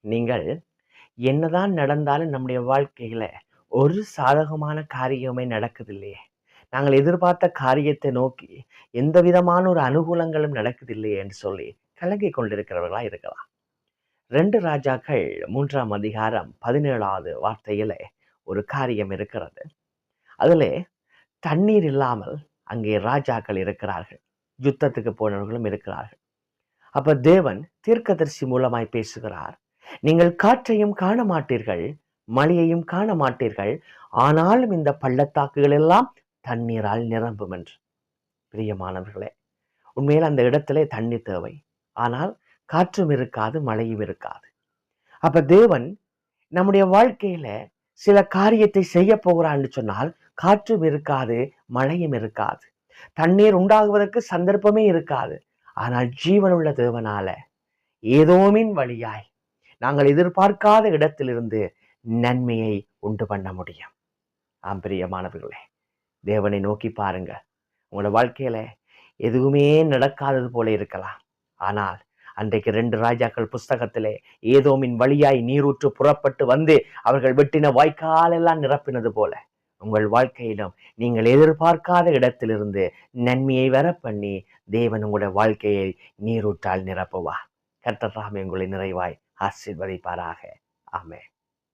நீங்கள் என்னதான் நடந்தாலும் நம்முடைய வாழ்க்கையில ஒரு சாதகமான காரியமே நடக்குது இல்லையே. நாங்கள் எதிர்பார்த்த காரியத்தை நோக்கி எந்த விதமான ஒரு அனுகூலங்களும் நடக்குது இல்லையே என்று சொல்லி கலங்கிக் கொண்டிருக்கிறவர்களா இருக்கலாம். 2 ராஜாக்கள் 3ஆம் அதிகாரம் 17வது வார்த்தையில ஒரு காரியம் இருக்கிறது. அதிலே தண்ணீர் இல்லாமல் அங்கே ராஜாக்கள் இருக்கிறார்கள், யுத்தத்துக்கு போனவர்களும் இருக்கிறார்கள். அப்ப தேவன் தீர்க்கதரிசி மூலமாய் பேசுகிறார். நீங்கள் காற்றையும் காண மாட்டீர்கள், மழையையும் காண மாட்டீர்கள், ஆனாலும் இந்த பள்ளத்தாக்குகள் எல்லாம் தண்ணீரால் நிரம்பும் என்று. பிரியமானவர்களே, உண்மையில் அந்த இடத்திலே தண்ணீர் தேவை. ஆனால் காற்றும் இருக்காது, மழையும் இருக்காது. அப்ப தேவன் நம்முடைய வாழ்க்கையில சில காரியத்தை செய்ய போகிறான்னு சொன்னால் காற்றும் இருக்காது, மழையும் இருக்காது, தண்ணீர் உண்டாகுவதற்கு சந்தர்ப்பமே இருக்காது. ஆனால் ஜீவனுள்ள தேவனால ஏதோமின் வழியாய் நாங்கள் எதிர்பார்க்காத இடத்திலிருந்து நன்மையை உண்டு பண்ண முடியும். ஆம் பிரியமானவர்களே, தேவனை நோக்கி பாருங்க. உங்களோட வாழ்க்கையில எதுவுமே நடக்காதது போல இருக்கலாம். ஆனால் அன்றைக்கு 2 ராஜாக்கள் புஸ்தகத்திலே ஏதோமின் வழியாய் நீரூற்று புறப்பட்டு வந்து அவர்கள் வெட்டின வாய்க்கால் எல்லாம் நிரப்பினது போல உங்கள் வாழ்க்கையிலும் நீங்கள் எதிர்பார்க்காத இடத்திலிருந்து நன்மையை வர பண்ணி தேவன் உங்களுடைய வாழ்க்கையை நீரூற்றால் நிரப்புவார். கர்த்தர் தாமே உங்களை நிறைவாய் ஆசீர்வதிப்பாராக. ஆமென்.